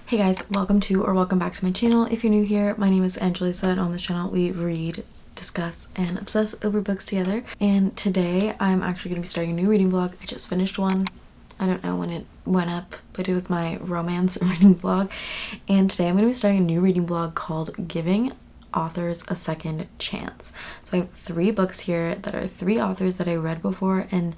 Hey guys, welcome to or welcome back to my channel. If you're new here, my name is Elissa and on this channel we read, discuss, and obsess over books together. And today I'm actually going to be starting a new reading vlog. I just finished one. I don't know when it went up, but it was my romance reading vlog. And today I'm going to be starting a new reading vlog called Giving Authors a Second Chance. So I have 3 books here that are 3 authors that I read before and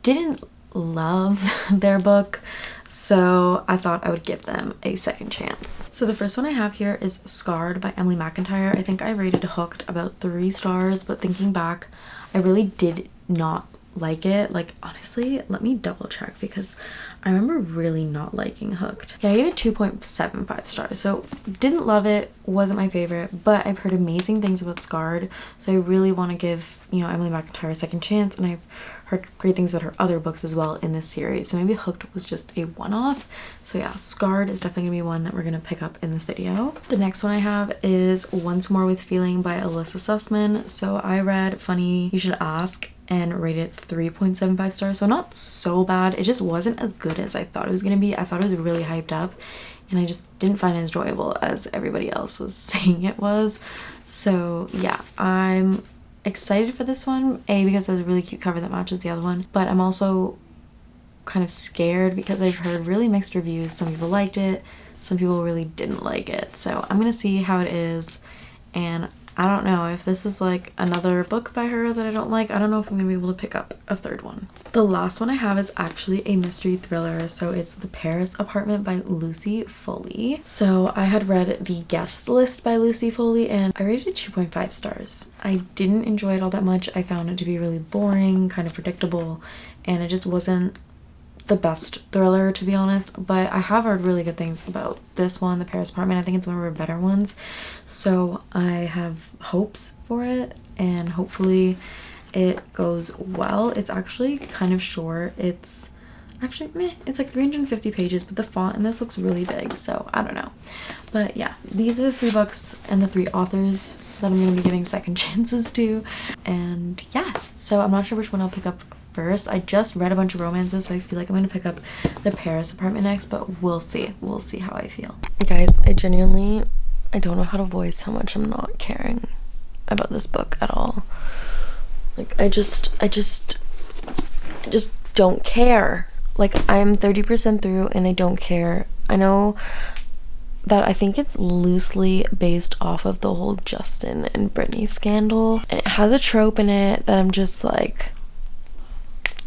didn't love their book, so I thought I would give them a second chance. So the first one I have here is Scarred by Emily McIntire. I think I rated Hooked about 3 stars, but thinking back, I really did not like it. Like, honestly, let me double check because I remember really not liking Hooked. Yeah, I gave it 2.75 stars, so didn't love it, wasn't my favorite, but I've heard amazing things about Scarred, so I really want to give, Emily McIntire a second chance, and I've heard great things about her other books as well in this series, so maybe Hooked was just a one-off. So yeah, Scarred is definitely gonna be one that we're gonna pick up in this video. The next one I have is Once More with Feeling by Elissa Sussman. So I read Funny You Should Ask and rated 3.75 stars, so not so bad. It just wasn't as good as I thought it was gonna be. I thought it was really hyped up and I just didn't find it as enjoyable as everybody else was saying it was. So yeah, I'm excited for this one, because there's a really cute cover that matches the other one, but I'm also kind of scared because I've heard really mixed reviews. Some people liked it, some people really didn't like it, so I'm gonna see how it is. And I don't know if this is like another book by her that I don't like. I don't know if I'm gonna be able to pick up a third one. The last one I have is actually a mystery thriller, so it's The Paris Apartment by Lucy Foley. So I had read The Guest List by Lucy Foley and I rated it 2.5 stars. I didn't enjoy it all that much. I found it to be really boring, kind of predictable, and it just wasn't the best thriller, to be honest, but I have heard really good things about this one, The Paris Apartment. I think it's one of her better ones, so I have hopes for it and hopefully it goes well. It's actually kind of short. It's actually meh. It's like 350 pages, but the font in this looks really big, so I don't know. But yeah, these are the 3 books and the 3 authors that I'm going to be giving second chances to, and yeah, so I'm not sure which one I'll pick up first. I just read a bunch of romances, so I feel like I'm going to pick up The Paris Apartment next, but we'll see. We'll see how I feel. Guys, I don't know how to voice how much I'm not caring about this book at all. Like, I just don't care. Like, I'm 30% through and I don't care. I know that I think it's loosely based off of the whole Justin and Brittany scandal, and it has a trope in it that I'm just like,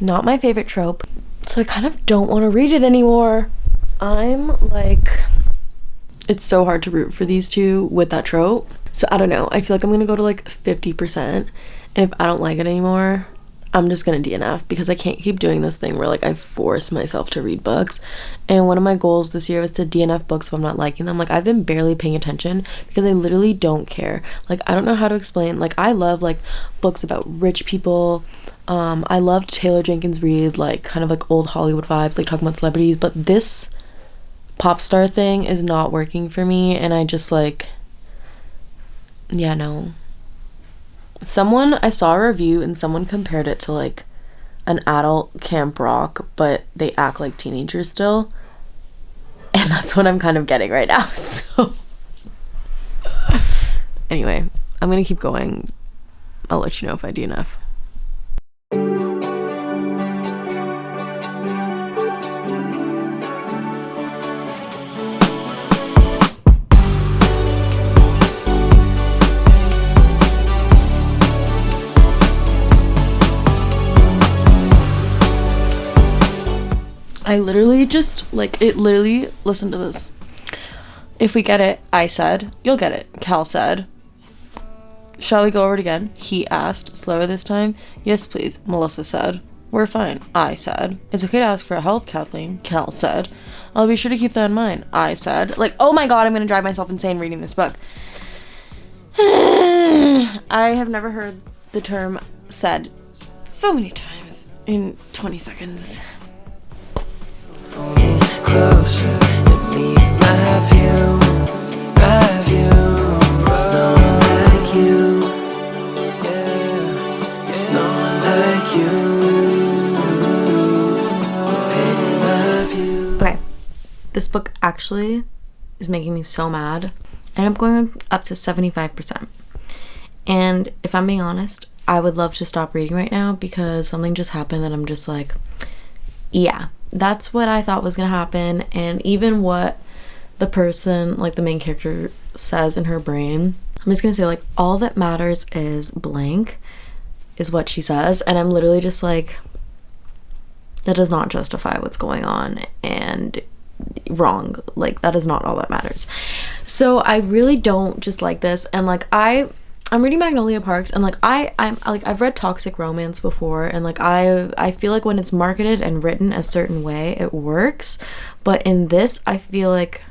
not my favorite trope, so I kind of don't want to read it anymore. I'm like, it's so hard to root for these two with that trope, so I don't know. I feel like I'm gonna go to like 50%, and if I don't like it anymore, I'm just gonna DNF, because I can't keep doing this thing where like I force myself to read books. And one of my goals this year was to DNF books if I'm not liking them. Like, I've been barely paying attention because I literally don't care. Like, I don't know how to explain. Like, I love like books about rich people. I loved Taylor Jenkins Reid, like kind of like old Hollywood vibes, like talking about celebrities, but this pop star thing is not working for me, and I just like, yeah, no. I saw a review and someone compared it to like an adult camp rock, but they act like teenagers still, and that's what I'm kind of getting right now. So anyway, I'm gonna keep going. I'll let you know if I DNF. I literally just, like, listen to this. If we get it, I said. You'll get it, Cal said. Shall we go over it again? He asked, slower this time. Yes, please, Melissa said. We're fine, I said. It's okay to ask for help, Kathleen, Cal said. I'll be sure to keep that in mind, I said. Like, oh my god, I'm gonna drive myself insane reading this book. I have never heard the term said so many times in 20 seconds. Closer, let me my view. There's no one like you. Yeah, there's no one like you. Okay, this book actually actually is making me so mad. And I'm going up to 75%. And if I'm being honest, I would love to stop reading right now because something just happened that I'm just like, yeah, that's what I thought was gonna happen. And even what the person, like the main character, says in her brain, I'm just gonna say like, all that matters is blank, is what she says. And I'm literally just like, that does not justify what's going on, and wrong. Like, that is not all that matters. So I really don't just like this. And like, I'm reading Magnolia Parks, and like I'm like, I've read toxic romance before, and like I feel like when it's marketed and written a certain way, it works. But in this, I feel like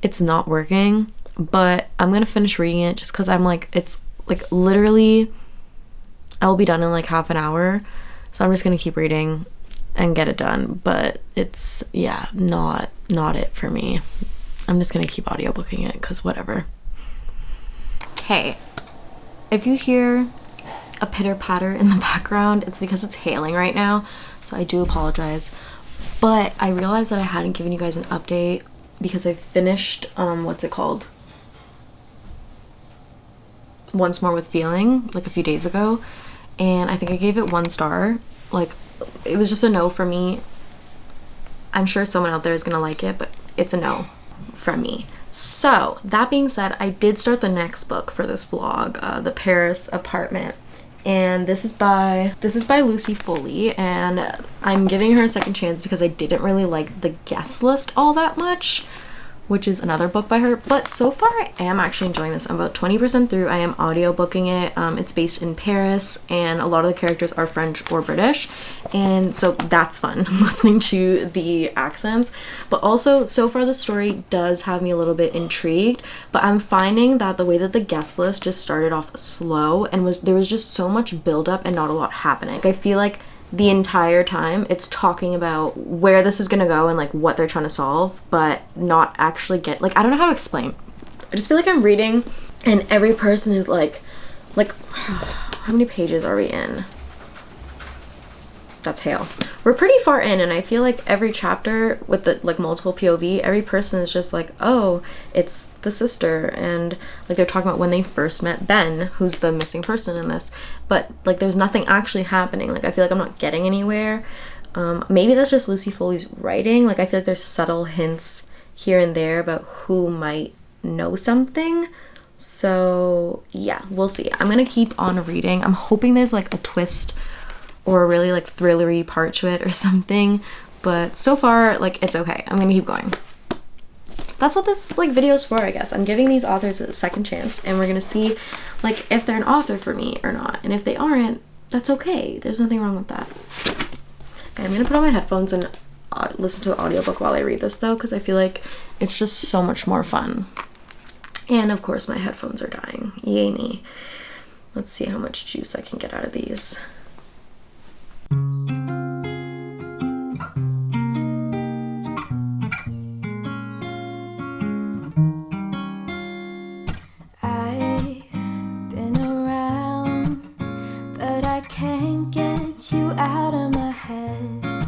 it's not working. But I'm gonna finish reading it just because I'm like, it's like literally I will be done in like half an hour, so I'm just gonna keep reading and get it done. But it's, yeah, not it for me. I'm just gonna keep audiobooking it because whatever. Okay, if you hear a pitter patter in the background, it's because it's hailing right now, so I do apologize. But I realized that I hadn't given you guys an update because I finished what's it called, Once More with Feeling, like a few days ago, and I think I gave it 1 star. Like, it was just a no for me. I'm sure someone out there is gonna like it, but it's a no from me. So that being said, I did start the next book for this vlog, The Paris Apartment, and this is by Lucy Foley, and I'm giving her a second chance because I didn't really like The Guest List all that much, which is another book by her. But so far I am actually enjoying this. I'm about 20% through. I am audiobooking it. It's based in Paris, and a lot of the characters are French or British, and so that's fun listening to the accents. But also, so far the story does have me a little bit intrigued, but I'm finding that the way that The Guest List just started off slow, and there was just so much buildup and not a lot happening. I feel like the entire time it's talking about where this is gonna go and like what they're trying to solve, but not actually like, I don't know how to explain. I just feel like I'm reading and every person is like how many pages are we in? That's hail. We're pretty far in, and I feel like every chapter with the like multiple POV, every person is just like, oh, it's the sister, and like they're talking about when they first met Ben, who's the missing person in this, but like there's nothing actually happening. Like, I feel like I'm not getting anywhere. Maybe that's just Lucy Foley's writing. Like, I feel like there's subtle hints here and there about who might know something. So yeah, we'll see. I'm gonna keep on reading. I'm hoping there's like a twist or a really like thrillery part to it or something, but so far like it's okay. I'm gonna keep going. That's what this like video is for, I guess. I'm giving these authors a second chance, and we're gonna see like if they're an author for me or not, and if they aren't, that's okay. There's nothing wrong with that. Okay, I'm gonna put on my headphones and listen to an audiobook while I read this though, because I feel like it's just so much more fun. And of course my headphones are dying. Yay me. Let's see how much juice I can get out of these. Out of my head,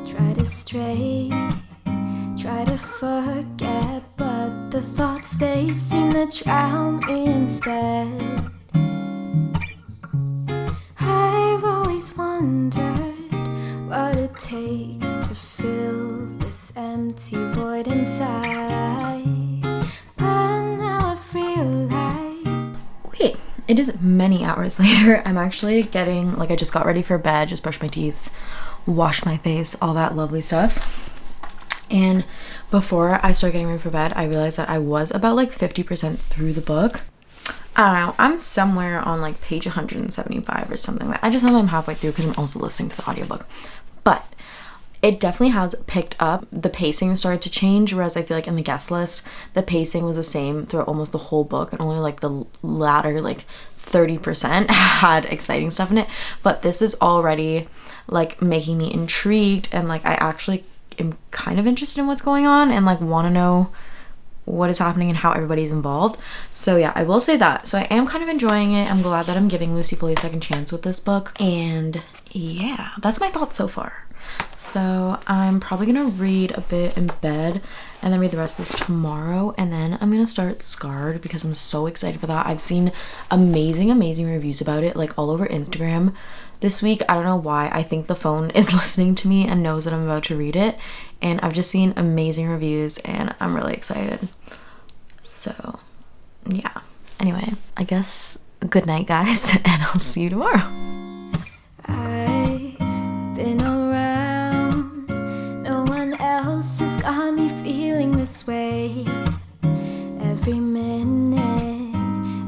try to stray, try to forget, but the thoughts, they seem to drown me instead. I've always wondered what it takes to fill this empty void inside, but now I've realized. Wait, it is many hours later. I'm actually getting, like, I just got ready for bed, just brushed my teeth, washed my face, all that lovely stuff. And before I start getting ready for bed, I realized that I was about like 50% through the book. I don't know, I'm somewhere on like page 175 or something. I just know that I'm halfway through because I'm also listening to the audiobook. But it definitely has picked up. The pacing started to change, whereas I feel like in the guest list, the pacing was the same throughout almost the whole book, and only like the latter like 30% had exciting stuff in it. But this is already like making me intrigued, and like I actually am kind of interested in what's going on and like want to know what is happening and how everybody's involved. So yeah, I will say that. So I am kind of enjoying it. I'm glad that I'm giving Lucy Foley a second chance with this book, and yeah, that's my thoughts so far. So I'm probably gonna read a bit in bed and then read the rest of this tomorrow, and then I'm gonna start Scarred because I'm so excited for that. I've seen amazing reviews about it, like all over Instagram this week. I don't know why. I think the phone is listening to me and knows that I'm about to read it, and I've just seen amazing reviews and I'm really excited. So yeah, anyway, I guess good night, guys, and I'll see you tomorrow. I've been around, no one else has got me feeling this way. Every minute,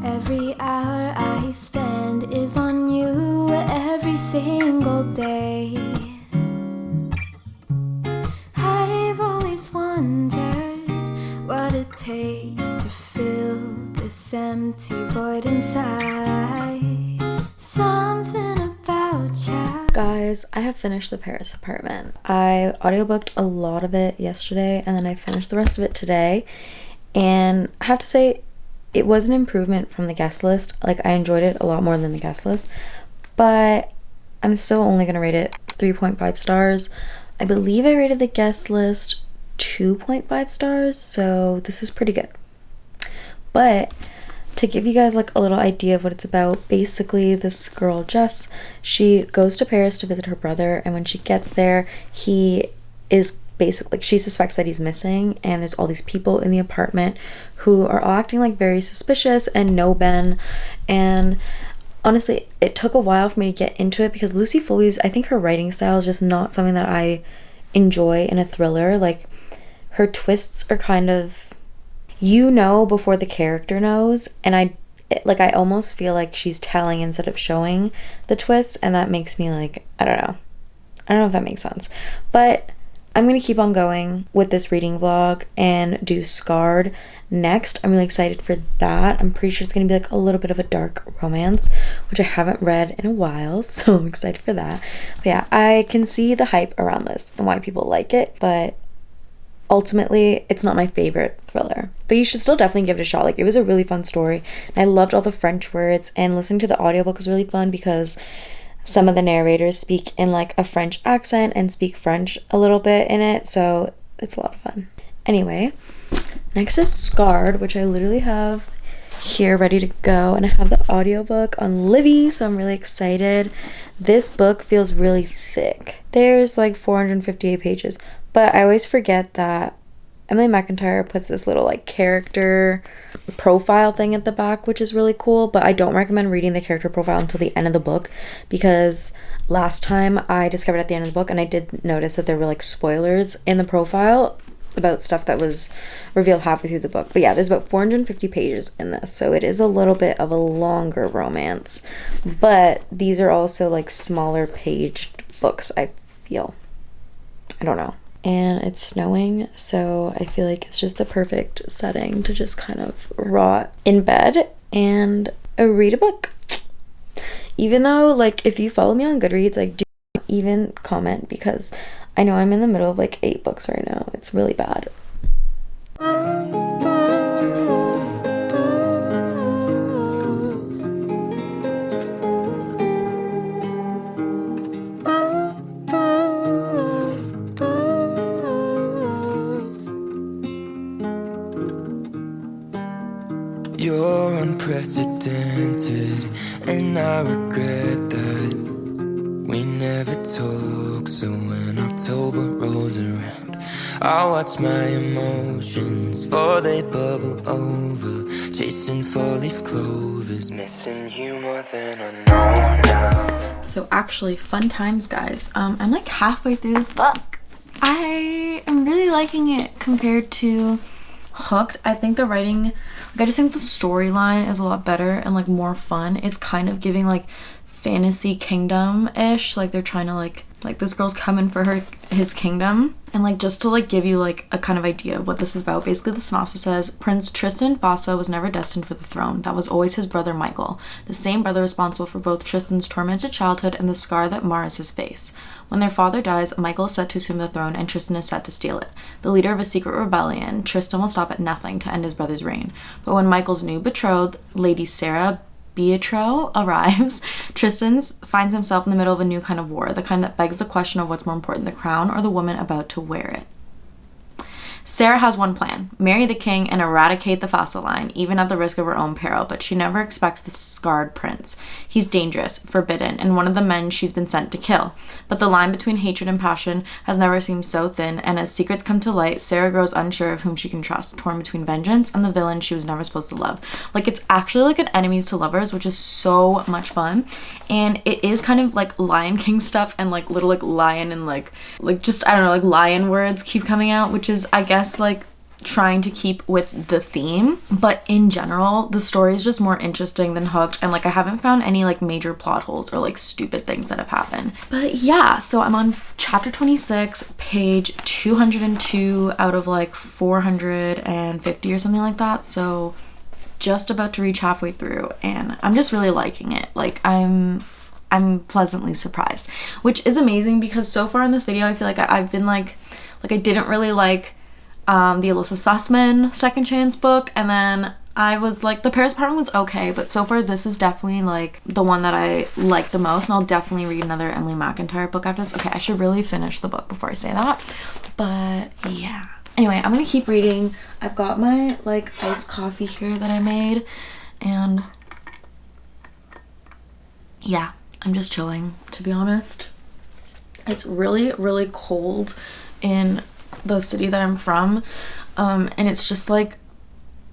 every hour I spend is on you every single day. I've always wondered what it takes to fill this empty void inside. Something about you. Guys, I have finished The Paris Apartment. I audiobooked a lot of it yesterday, and then I finished the rest of it today. And I have to say, it was an improvement from the guest list. Like, I enjoyed it a lot more than the guest list, but I'm still only gonna rate it 3.5 stars. I believe I rated the guest list 2.5 stars, so this is pretty good. But to give you guys like a little idea of what it's about, basically this girl Jess, she goes to Paris to visit her brother, and when she gets there, he is basically, like, she suspects that he's missing, and there's all these people in the apartment who are all acting like very suspicious and know Ben. And honestly, it took a while for me to get into it because Lucy Foley's, I think her writing style is just not something that I enjoy in a thriller. Like, her twists are kind of, you know, before the character knows, and I almost feel like she's telling instead of showing the twists, and that makes me like, I don't know if that makes sense. But I'm gonna keep on going with this reading vlog and do Scarred next. I'm really excited for that. I'm pretty sure it's gonna be like a little bit of a dark romance, which I haven't read in a while, so I'm excited for that. But yeah, I can see the hype around this and why people like it, but ultimately it's not my favorite thriller. But you should still definitely give it a shot. Like, it was a really fun story, and I loved all the French words, and listening to the audiobook was really fun because some of the narrators speak in like a French accent and speak French a little bit in it, so it's a lot of fun. Anyway, next is Scarred, which I literally have here ready to go, and I have the audiobook on Libby, so I'm really excited. This book feels really thick. There's like 458 pages, but I always forget that Emily McIntire puts this little like character profile thing at the back, which is really cool, but I don't recommend reading the character profile until the end of the book, because last time I discovered at the end of the book, and I did notice that there were like spoilers in the profile about stuff that was revealed halfway through the book. But yeah, there's about 450 pages in this, so it is a little bit of a longer romance, but these are also like smaller paged books, I feel. I don't know. And it's snowing, so I feel like it's just the perfect setting to just kind of rot in bed and read a book. Even though, like, if you follow me on Goodreads, like, do not even comment, because I know I'm in the middle of like 8 books right now. It's really bad. You're unprecedented, and I regret that we never talk. So when October rolls around, I watch my emotions, for they bubble over, chasing four-leaf clovers, missing you more than I know now. So actually, fun times, guys. I'm like halfway through this book. I am really liking it compared to Hooked. I think the writing, like, I just think the storyline is a lot better and like more fun. It's kind of giving like fantasy kingdom-ish, like they're trying to like this girl's coming for his kingdom. And like, just to like give you like a kind of idea of what this is about, basically the synopsis says, Prince Tristan Vasa was never destined for the throne. That was always his brother Michael, the same brother responsible for both Tristan's tormented childhood and the scar that mars his face. When their father dies, Michael is set to assume the throne and Tristan is set to steal it. The leader of a secret rebellion, Tristan will stop at nothing to end his brother's reign. But when Michael's new betrothed, Lady Sarah Beatrice arrives, Tristan finds himself in the middle of a new kind of war, the kind that begs the question of what's more important, the crown or the woman about to wear it. Sarah has one plan: marry the king and eradicate the fossil line, even at the risk of her own peril, but she never expects the scarred prince. He's dangerous, forbidden, and one of the men she's been sent to kill. But the line between hatred and passion has never seemed so thin, and as secrets come to light, Sarah grows unsure of whom she can trust, torn between vengeance and the villain she was never supposed to love. Like, it's actually like an enemies to lovers, which is so much fun, and it is kind of like Lion King stuff, and like little like lion and like just, I don't know, like lion words keep coming out, which is, I guess, like trying to keep with the theme. But in general, the story is just more interesting than Hooked, and like I haven't found any like major plot holes or like stupid things that have happened. But yeah, so I'm on chapter 26, page 202 out of like 450 or something like that, so just about to reach halfway through, and I'm just really liking it. Like I'm pleasantly surprised, which is amazing because so far in this video I feel like I've been like I didn't really like the Elissa Sussman Second Chance book, and then I was like, the Paris Apartment was okay, but so far this is definitely like the one that I like the most, and I'll definitely read another Emily McIntire book after this. Okay, I should really finish the book before I say that, but yeah. Anyway, I'm gonna keep reading. I've got my like iced coffee here that I made, and yeah, I'm just chilling, to be honest. It's really, really cold in the city that I'm from, and it's just like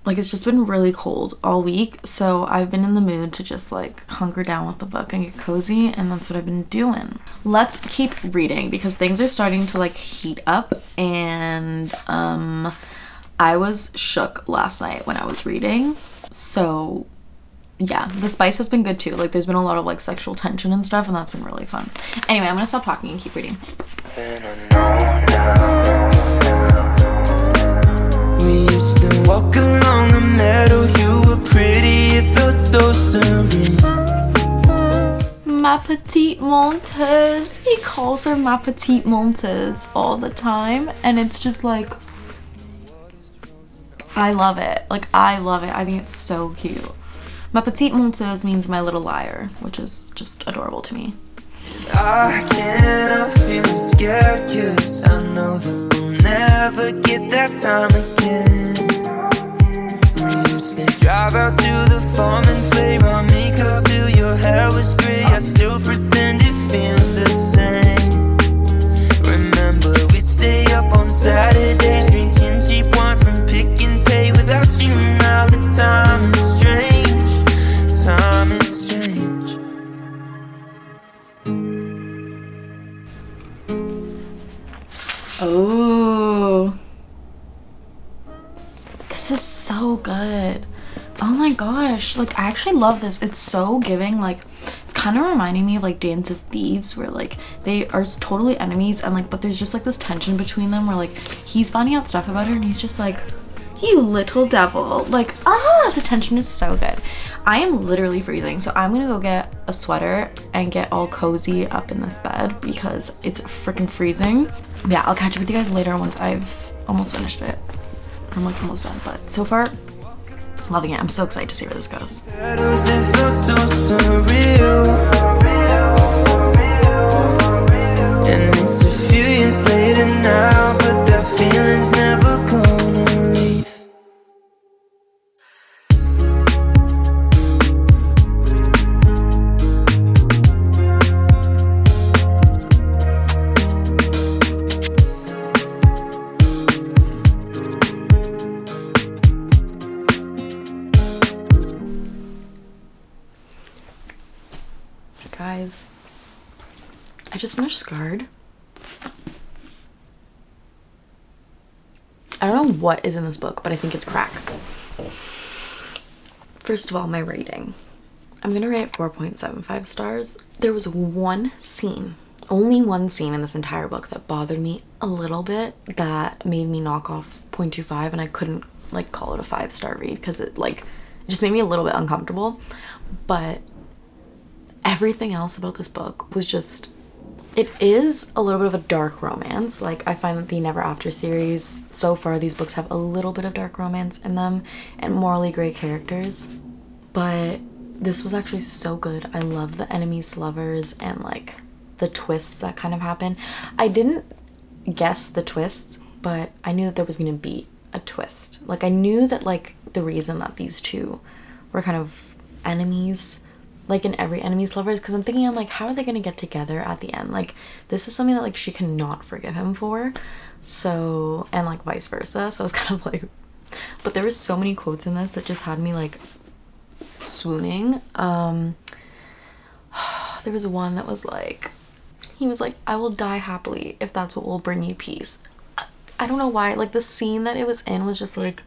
it's just been really cold all week, so I've been in the mood to just like hunker down with the book and get cozy, and that's what I've been doing. Let's keep reading because things are starting to like heat up, and I was shook last night when I was reading, so yeah, the spice has been good too. Like there's been a lot of like sexual tension and stuff, and that's been really fun. Anyway, I'm gonna stop talking and keep reading. We used to walk along the meadow, you were pretty, it felt so serene. Ma petite menteuse. He calls her ma petite menteuse all the time, and it's just like, I love it. Like, I love it. I think it's so cute. Ma petite menteuse means my little liar, which is just adorable to me. I can't help feeling scared, 'cause I know that we'll never get that time again. We used to drive out to the farm and play around, make up till your hair was gray. I still pretend it feels the same. Remember, we stay up on Saturdays, drinking cheap wine from Pick and Pay without you. Now the time is strange, time is strange. Oh, this is so good. Oh my gosh, like I actually love this. It's so giving, like it's kind of reminding me of like Dance of Thieves, where like they are totally enemies, and like but there's just like this tension between them where like he's finding out stuff about her and he's just like, you little devil. Like, the tension is so good. I am literally freezing, so I'm gonna go get a sweater and get all cozy up in this bed because it's freaking freezing. But yeah, I'll catch up with you guys later once I've almost finished it. I'm like almost done, but so far, loving it. I'm so excited to see where this goes. It felt so surreal, and it's a few years later now, but that feeling's never gonna leave. Guys, I just finished Scarred. I don't know what is in this book, but I think it's crack. First of all, my rating. I'm gonna rate it 4.75 stars. There was one scene, only one scene in this entire book that bothered me a little bit, that made me knock off 0.25, and I couldn't like call it a 5-star read because it just made me a little bit uncomfortable. But everything else about this book was just, it is a little bit of a dark romance. Like I find that the Never After series, so far these books have a little bit of dark romance in them and morally gray characters, but This was actually so good. I loved the enemies to lovers and like the twists that kind of happen. I didn't guess the twists, but I knew that there was gonna be a twist. Like I knew that like the reason that these two were kind of enemies, like in every enemies to lovers, because I'm like, how are they gonna get together at the end? Like this is something that like she cannot forgive him for. So, and like vice versa. So I was kind of like, but there was so many quotes in this that just had me like swooning. There was one that was like, he was like, I will die happily if that's what will bring you peace. I don't know why, like the scene that it was in was just like,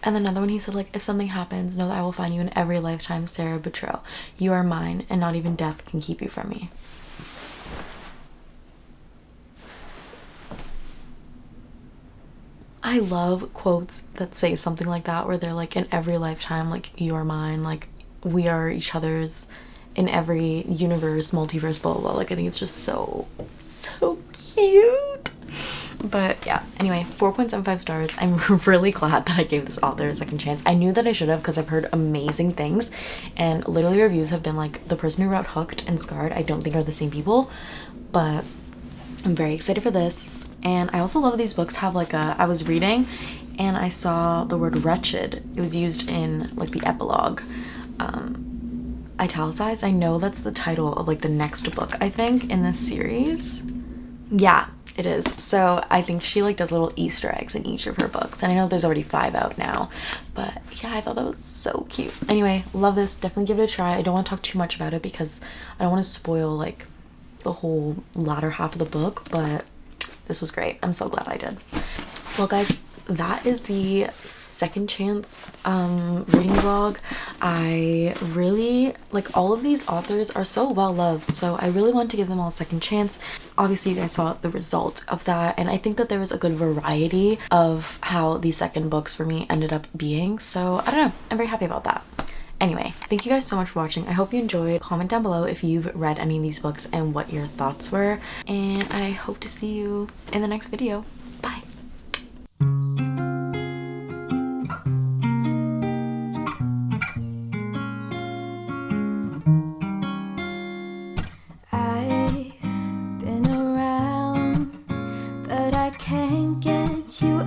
and then another one he said like, if something happens, know that I will find you in every lifetime, Sarah Betrell. You are mine and not even death can keep you from me. I love quotes that say something like that, where they're like, in every lifetime, like you are mine, like we are each other's in every universe, multiverse, blah blah blah. Like I think it's just so cute. But yeah, anyway, 4.75 stars. I'm really glad that I gave this author a second chance. I knew that I should have, because I've heard amazing things, and literally reviews have been like, the person who wrote Hooked and Scarred I don't think are the same people, but I'm very excited for this. And I also love these books have like I was reading and I saw the word wretched. It was used in like the epilogue, italicized. I know that's the title of like the next book, I think, in this series. Yeah, it is. So I think she like does little Easter eggs in each of her books, and I know there's already 5 out now, but yeah, I thought that was so cute. Anyway, love this. Definitely give it a try. I don't want to talk too much about it because I don't want to spoil like the whole latter half of the book, but this was great. I'm so glad I did. Well guys, that is the second chance reading vlog. I really like, all of these authors are so well loved, so I really want to give them all a second chance. Obviously you guys saw the result of that, and I think that there was a good variety of how these second books for me ended up being, so I don't know, I'm very happy about that. Anyway, thank you guys so much for watching. I hope you enjoyed. Comment down below if you've read any of these books and what your thoughts were, and I hope to see you in the next video.